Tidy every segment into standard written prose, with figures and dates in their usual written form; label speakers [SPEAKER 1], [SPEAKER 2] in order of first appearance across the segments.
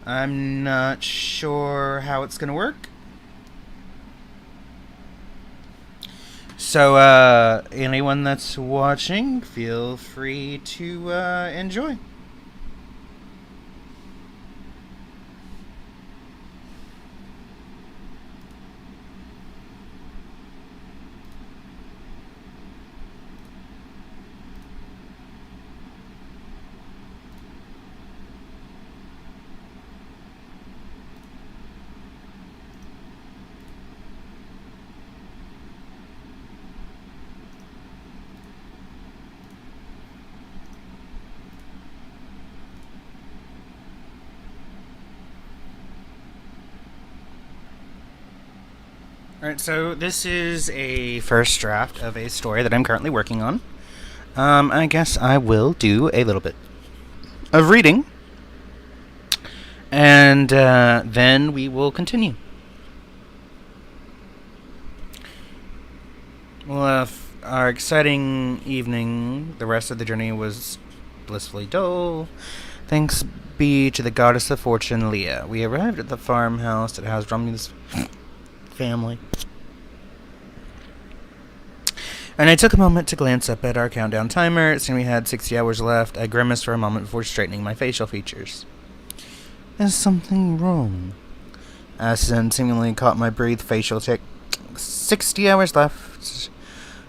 [SPEAKER 1] I'm not sure how it's gonna work. So, anyone that's watching, feel free to enjoy. Alright, so this is a first draft of a story that I'm currently working on. I guess I will do a little bit of reading, and then we will continue. Well, our exciting evening, the rest of the journey was blissfully dull. Thanks be to the goddess of fortune, Leah. We arrived at the farmhouse that housed Romulus' family. And I took a moment to glance up at our countdown timer. It seemed we had 60 hours left. I grimaced for a moment before straightening my facial features. Is something wrong? Aston seemingly caught my breathed facial tick. 60 hours left.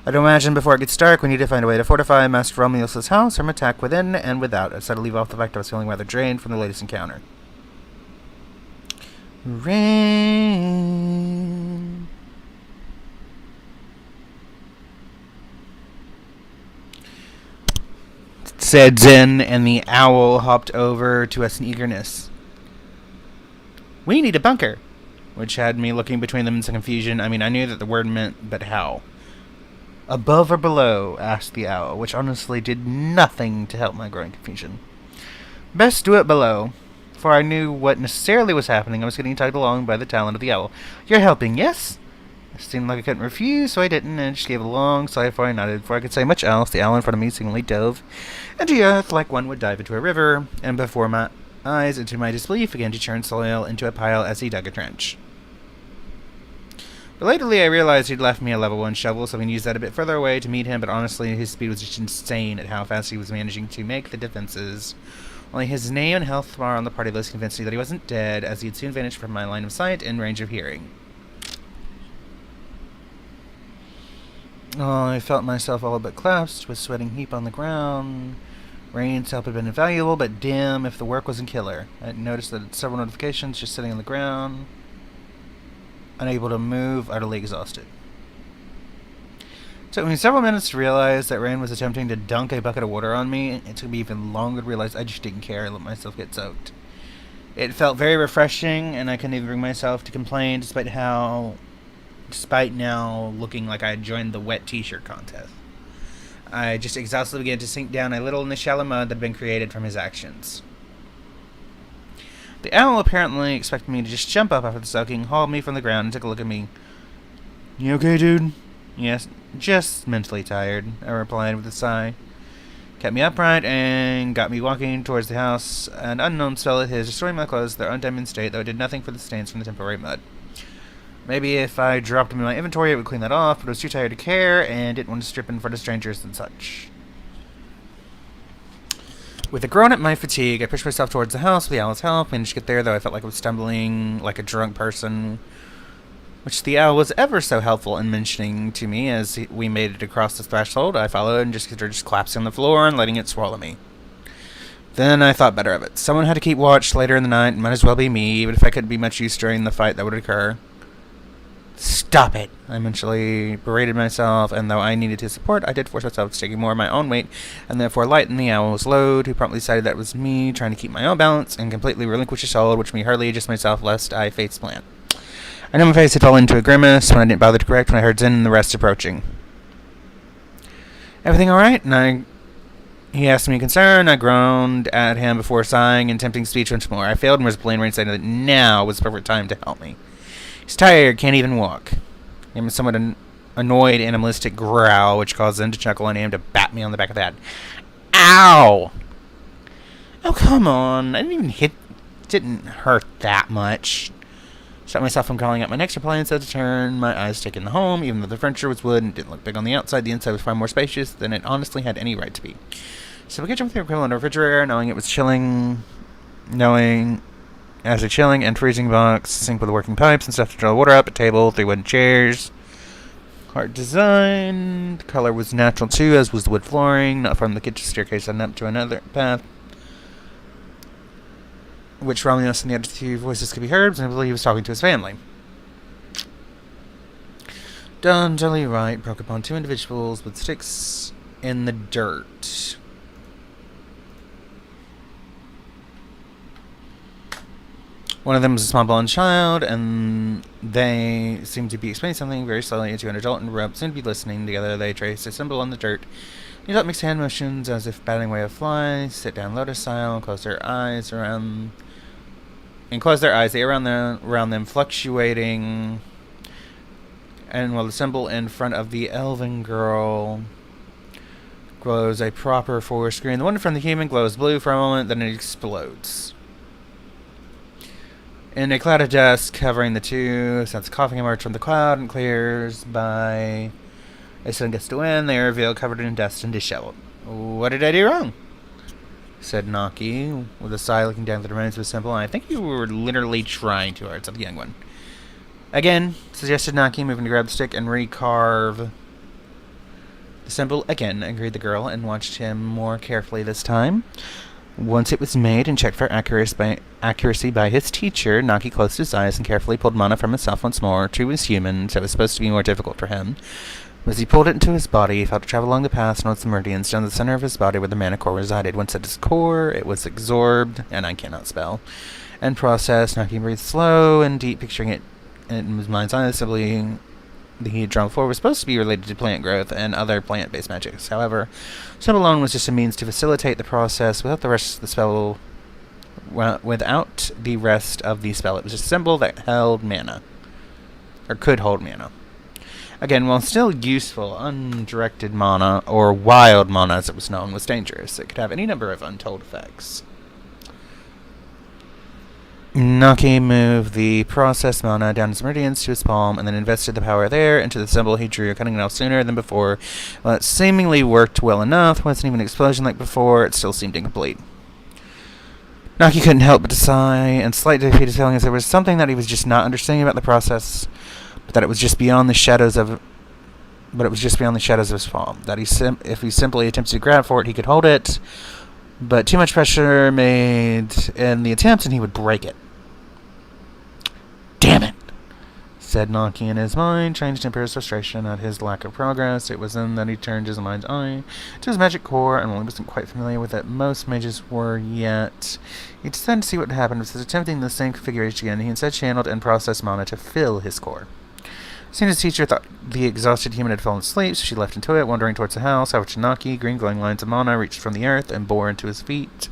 [SPEAKER 1] I'd imagine before it gets dark, we need to find a way to fortify Master Romulus' house from attack within and without. I decided to leave off the fact I was feeling rather drained from the latest encounter. Rain. Said Zen, and the owl hopped over to us in eagerness. We need a bunker, which had me looking between them in some confusion. I mean, I knew that the word meant, but how? Above or below? Asked the owl, which honestly did nothing to help my growing confusion. Best do it below, for I knew what necessarily was happening. I was getting tugged along by the talon of the owl. You're helping, yes? It seemed like I couldn't refuse, so I didn't, and just gave a long sigh before I nodded. Before I could say much else, the owl in front of me seemingly dove into the earth like one would dive into a river, and before my eyes, into my disbelief, began to churn soil into a pile as he dug a trench. Belatedly, I realized he'd left me a level 1 shovel, so I can use that a bit further away to meet him, but honestly, his speed was just insane at how fast he was managing to make the defenses. Only his name and health bar on the party list convinced me that he wasn't dead, as he'd soon vanished from my line of sight and range of hearing. Oh, I felt myself all but collapsed, with sweating heap on the ground. Rain's help had been invaluable, but damn if the work wasn't killer. I noticed that several notifications just sitting on the ground, unable to move, utterly exhausted. It took me several minutes to realize that Rain was attempting to dunk a bucket of water on me. It took me even longer to realize I just didn't care and let myself get soaked. It felt very refreshing, and I couldn't even bring myself to complain, despite now looking like I had joined the wet t-shirt contest. I just exhaustedly began to sink down a little in the shallow mud that had been created from his actions. The owl apparently expected me to just jump up after the soaking, hauled me from the ground, and took a look at me. You okay, dude? Yes, just mentally tired, I replied with a sigh. Kept me upright and got me walking towards the house. An unknown spell of his, destroying my clothes to their undamaged state, though it did nothing for the stains from the temporary mud. Maybe if I dropped them in my inventory, it would clean that off, but I was too tired to care, and didn't want to strip in front of strangers and such. With a groan at my fatigue, I pushed myself towards the house with the owl's help. Managed to get there, though I felt like I was stumbling like a drunk person, which the owl was ever so helpful in mentioning to me as we made it across the threshold. I followed and just collapsing on the floor and letting it swallow me. Then I thought better of it. Someone had to keep watch later in the night, and might as well be me, even if I couldn't be much use during the fight that would occur. Stop it! I eventually berated myself, and though I needed his support, I did force myself to take more of my own weight, and therefore lighten the owl's load, who promptly decided that it was me trying to keep my own balance, and completely relinquish his hold, which made me hardly adjust myself lest I face plant. I know my face had fallen into a grimace when I didn't bother to correct when I heard Zen and the rest approaching. Everything alright? He asked me in concern. I groaned at him before sighing and attempting speech once more. I failed and was plain Rain saying that now was the perfect time to help me. He's tired, can't even walk. I'm somewhat annoyed animalistic growl, which caused Zen to chuckle and aim to bat me on the back of the head. Ow! Oh, come on. I didn't even hit didn't hurt that much. Stopped myself from calling out my next appliance to turn my eyes taken the home, even though the furniture was wood and didn't look big on the outside. The inside was far more spacious than it honestly had any right to be. So we kitchen with the equivalent of refrigerator, knowing it was chilling, as a chilling and freezing box, sink with the working pipes and stuff to draw water up, a table, 3 wooden chairs. Art design. The color was natural too, as was the wood flooring, not from the kitchen staircase and up to another path, which Romulus and the other 2 voices could be heard, and I believe he was talking to his family. Done, Jelly Wright broke upon 2 individuals with sticks in the dirt. One of them was a small blonde child, and they seemed to be explaining something very slowly to an adult in a rope. Soon to be listening. Together they traced a symbol on the dirt. The adult makes hand motions as if batting away a fly, sit down lotus style, and close their eyes, they around them, fluctuating. And while the symbol in front of the elven girl glows a proper forest green, the one in front of the human glows blue for a moment, then it explodes. In a cloud of dust covering the 2, sounds coughing emerge from the cloud and clears by a sudden gust of wind. They are revealed covered in dust and disheveled. What did I do wrong? Said Naki, with a sigh, looking down at the remains of a symbol. I think you were literally trying too hard, said the young one. Again, suggested Naki, moving to grab the stick and recarve the symbol. Again, agreed the girl, and watched him more carefully this time. Once it was made and checked for accuracy by his teacher, Naki closed his eyes and carefully pulled mana from himself once more to his human, so it was supposed to be more difficult for him. As he pulled it into his body, he felt it travel along the paths towards the meridians down the center of his body where the mana core resided. Once at his core, it was absorbed, and I cannot spell, and processed. Naki breathed slow and deep, picturing it in his mind's eye. Simply that he had drawn before was supposed to be related to plant growth and other plant-based magics. However, symbol alone was just a means to facilitate the process without the rest of the spell. Without the rest of the spell, it was a symbol that held mana, or could hold mana. Again, while still useful, undirected mana, or wild mana as it was known, was dangerous. It could have any number of untold effects. Naki moved the processed mana down his meridians to his palm, and then invested the power there into the symbol he drew, cutting it off sooner than before. While it seemingly worked well enough, wasn't even an explosion like before, it still seemed incomplete. Naki couldn't help but to sigh, and slightly defeat his feeling as there was something that he was just not understanding about the process, but that it was just beyond the shadows of his palm. That if he simply attempted to grab for it, he could hold it, but too much pressure made in the attempt, and he would break it. Damn it! Said Naki in his mind, trying to temper his frustration at his lack of progress. It was then that he turned his mind's eye to his magic core, and while he wasn't quite familiar with it, most mages were yet. He decided to see what would happen with attempting the same configuration again. He instead channeled and processed mana to fill his core. Soon his teacher thought the exhausted human had fallen asleep, so she left into it, wandering towards the house. However, Naki, green glowing lines of mana reached from the earth and bore into his feet.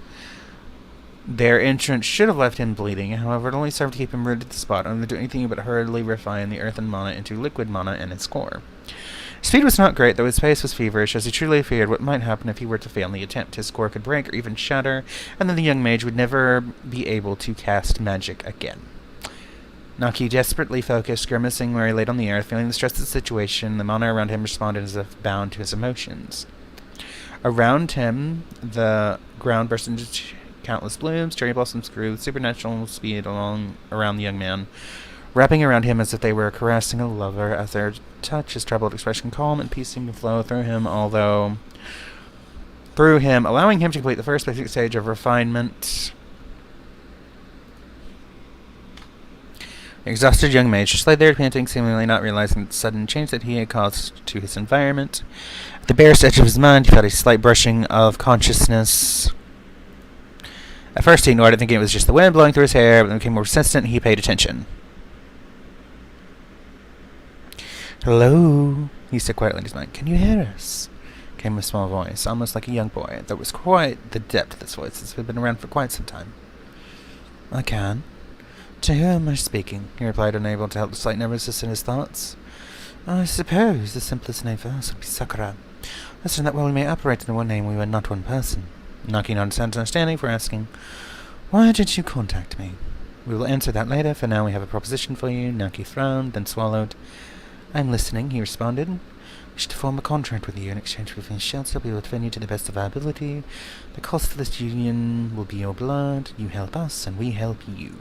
[SPEAKER 1] Their entrance should have left him bleeding, however, it only served to keep him rooted to the spot, only to do anything but hurriedly refine the earth and mana into liquid mana in his core. His speed was not great, though his pace was feverish, as he truly feared what might happen if he were to fail in the attempt. His core could break or even shatter, and then the young mage would never be able to cast magic again. Naki desperately focused, grimacing where he laid on the earth, feeling the stress of the situation. The mana around him responded as if bound to his emotions. Around him, the ground burst into countless blooms. Cherry blossoms grew with supernatural speed around the young man, wrapping around him as if they were caressing a lover. As their touch, his troubled expression calm and peace seemed to flow through him, allowing him to complete the first basic stage of refinement. The exhausted young mage just lay there panting, seemingly not realizing the sudden change that he had caused to his environment. At the barest edge of his mind, he felt a slight brushing of consciousness. At first he ignored it, thinking it was just the wind blowing through his hair, but then became more persistent and he paid attention. "Hello," he said quietly in his mind. "Can you hear us?" Came a small voice, almost like a young boy. There was quite the depth to this voice, as it had been around for quite some time. "I can." "To whom am I speaking?" he replied, unable to help the slight nervousness in his thoughts. "I suppose the simplest name for us would be Sakura. Listen, that while we may operate in one name, we were not one person." Knocking on his hands understanding for asking, Why did you contact me? We will answer that later. For now, we have a proposition for you. Naki frowned, then swallowed. I'm listening, he responded. Wish to form a contract with you in exchange for shelter. We will defend you to the best of our ability. The cost of this union will be your blood. You help us, and we help you.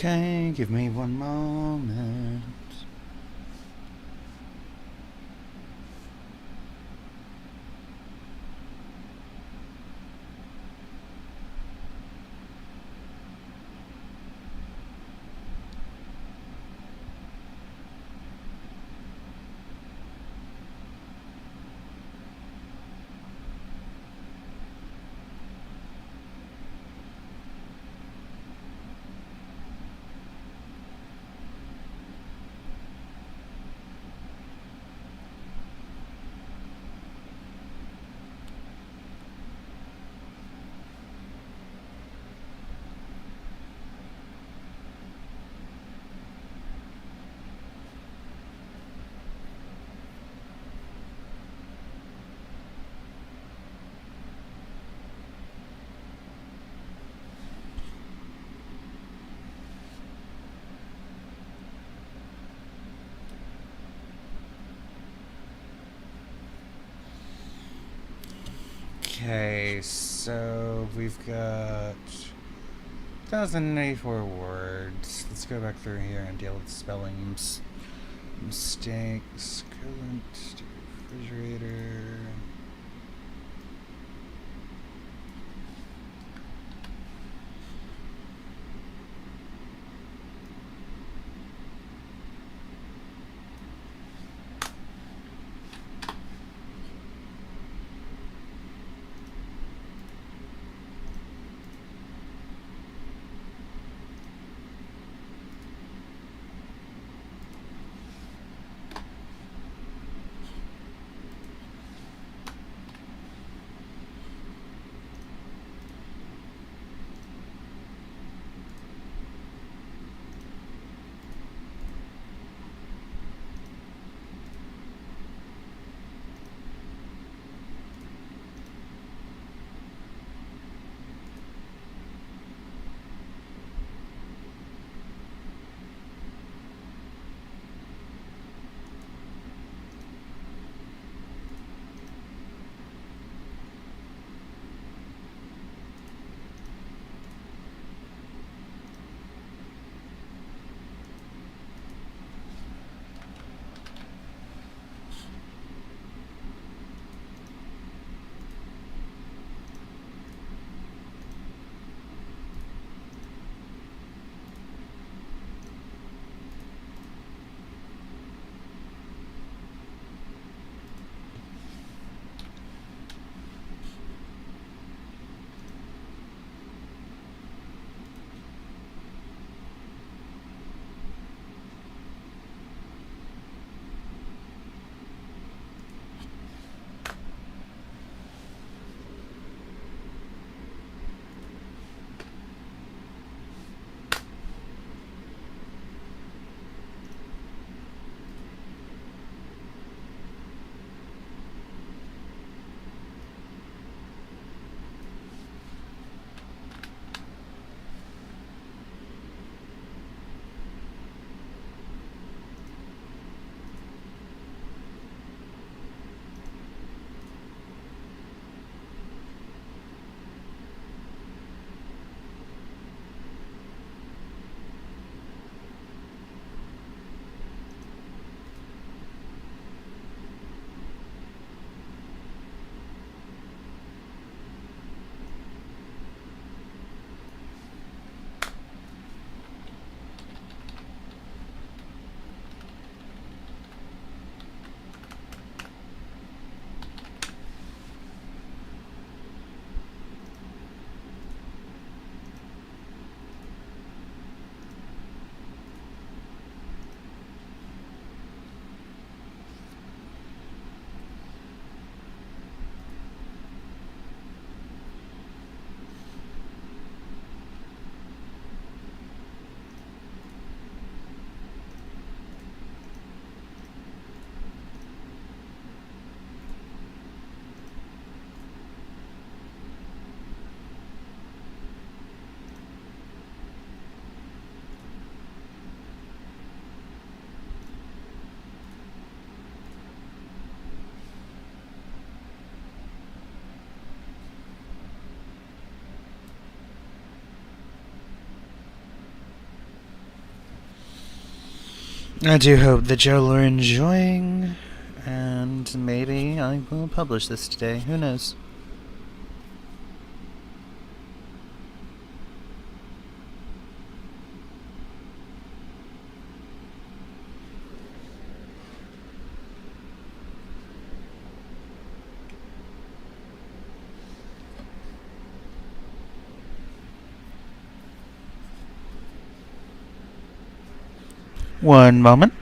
[SPEAKER 1] Okay, give me one moment. Okay, so we've got 1,084 words. Let's go back through here and deal with spelling mistakes. Coolant, refrigerator. I do hope that y'all are enjoying, and maybe I will publish this today. Who knows? One moment.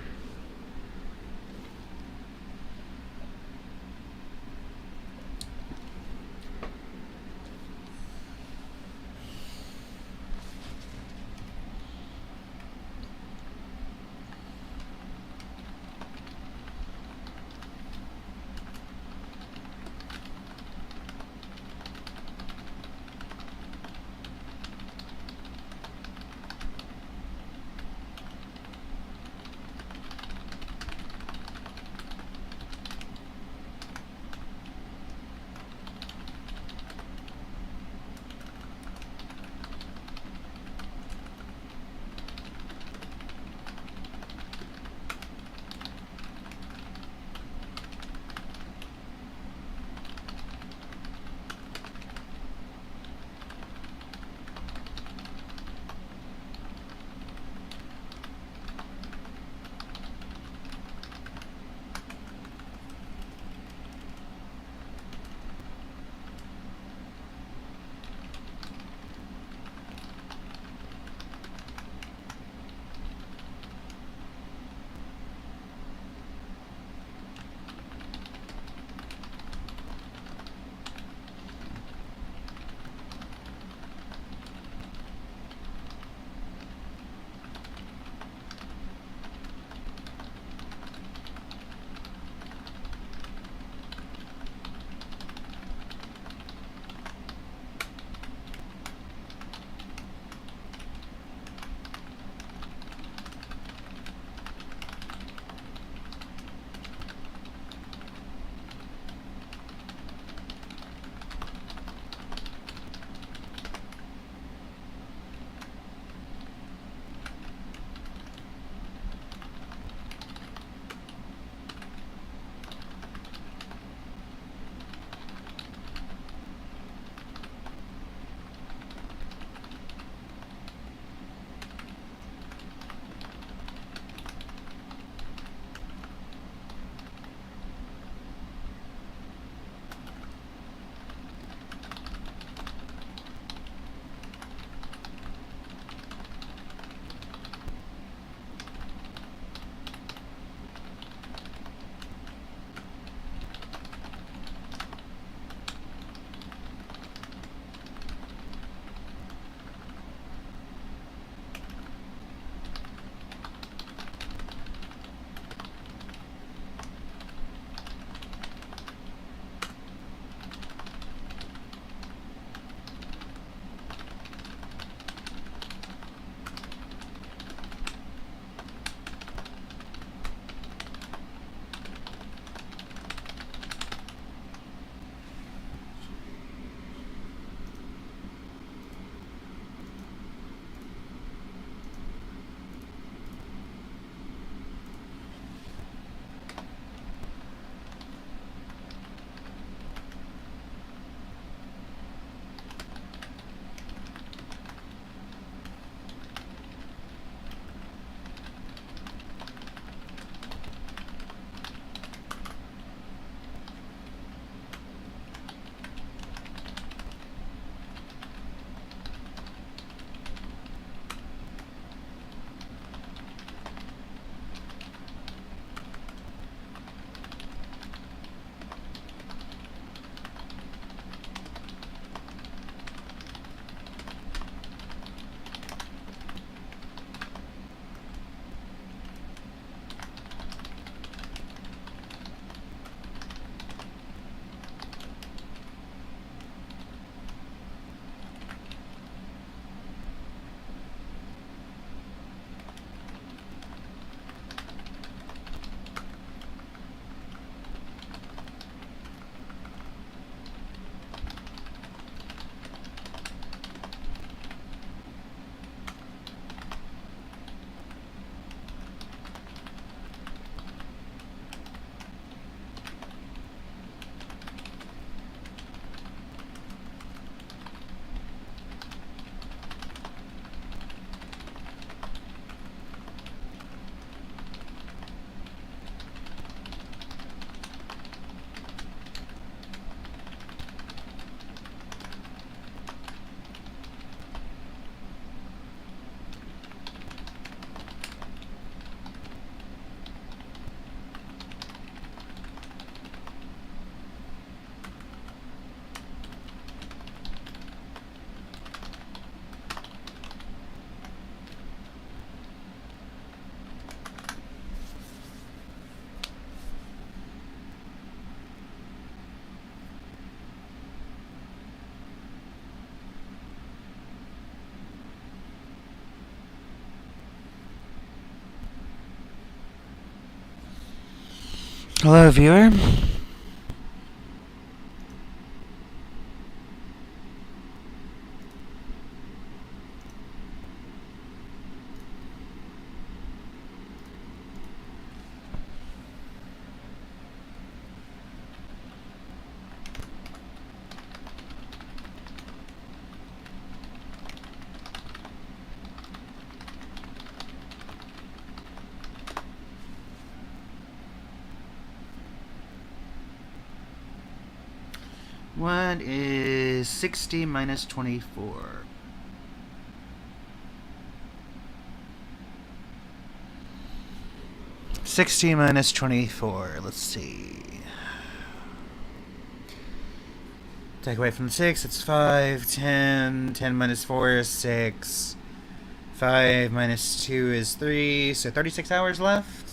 [SPEAKER 1] Hello, viewer. What is 60 minus 24? $60 minus 24. Let's see. Take away from the 6, it's 5, 10. 10 minus 4 is 6. 5 minus 2 is 3. So 36 hours left.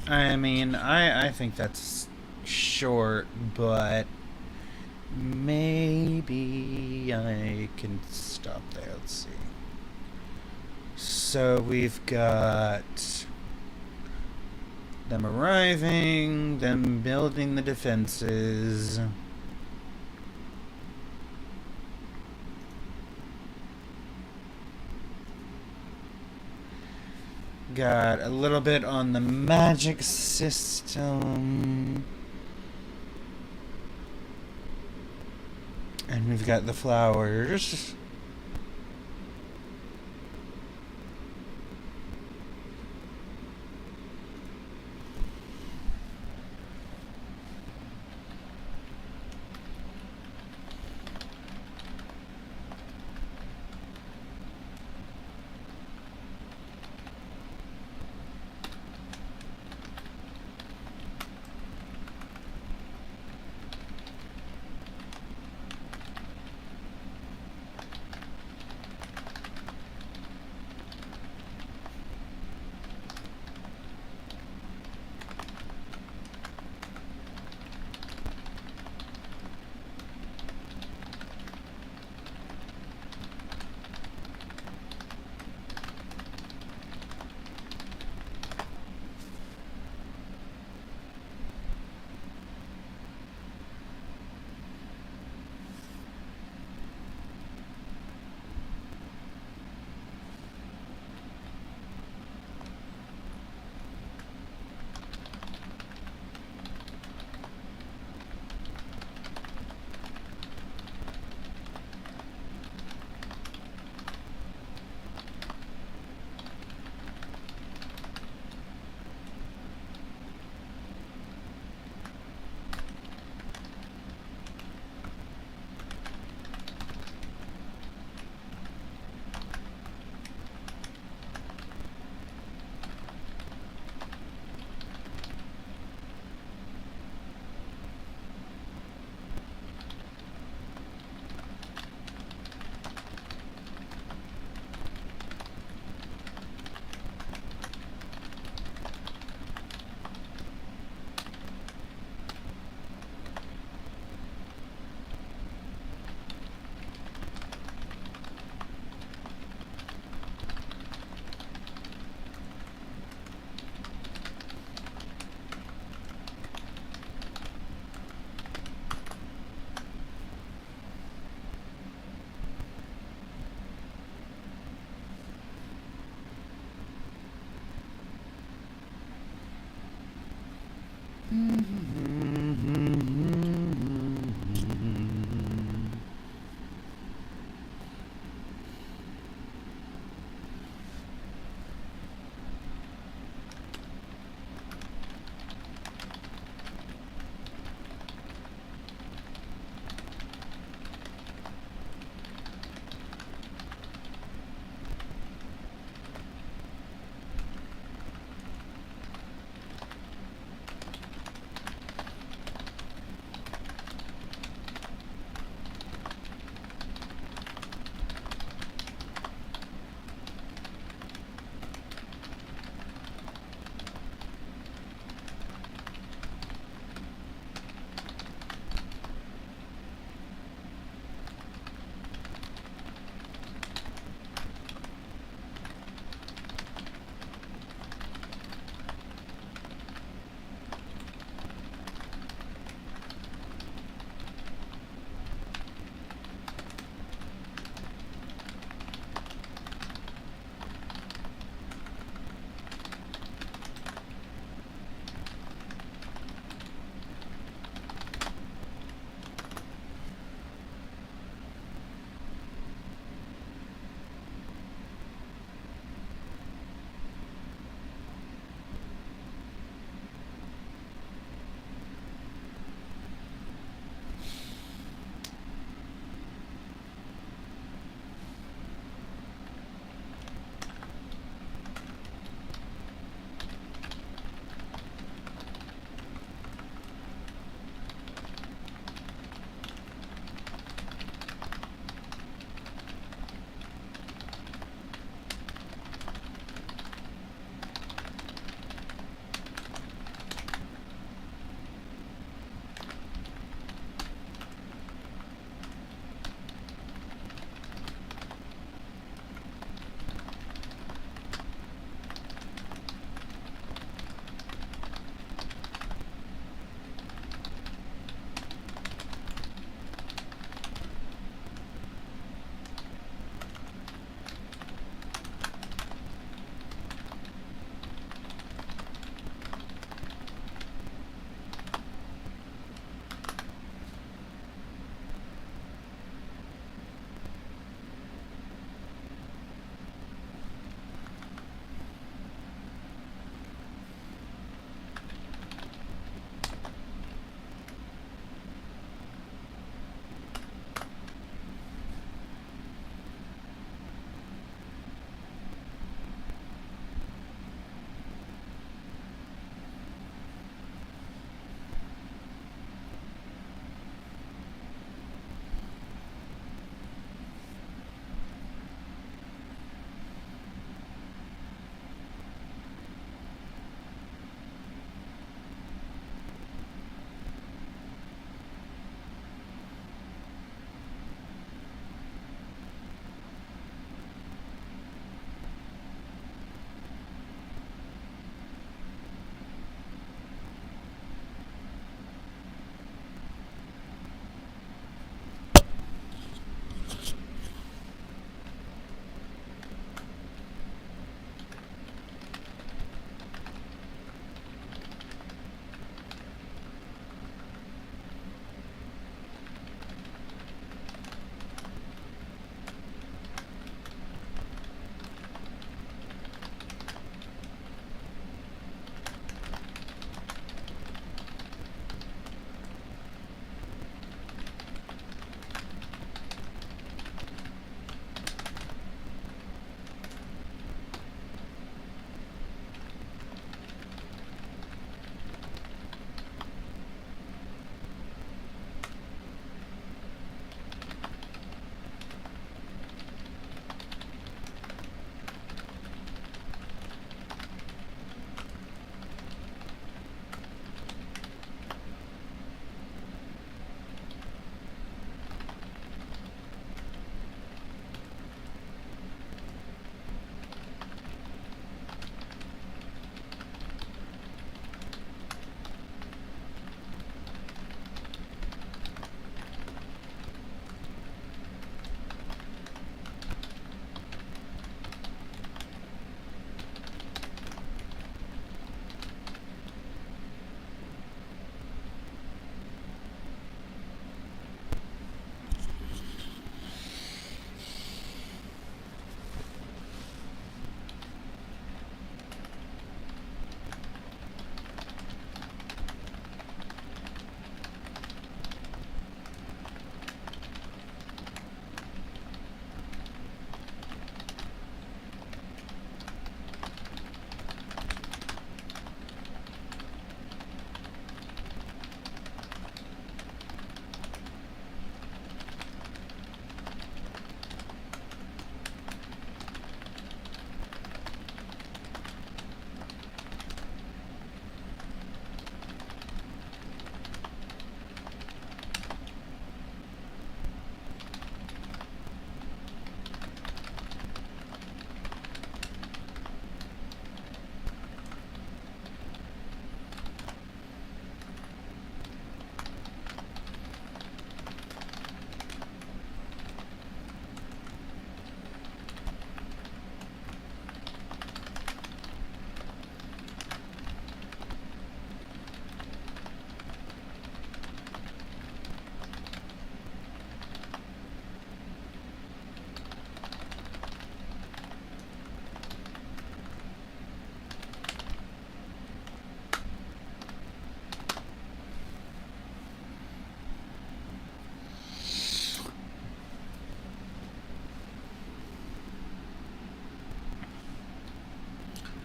[SPEAKER 1] I mean, I think that's short, but maybe I can stop there. Let's see. So we've got them arriving, them building the defenses. Got a little bit on the magic system. And we've got the flowers.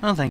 [SPEAKER 1] Well, thank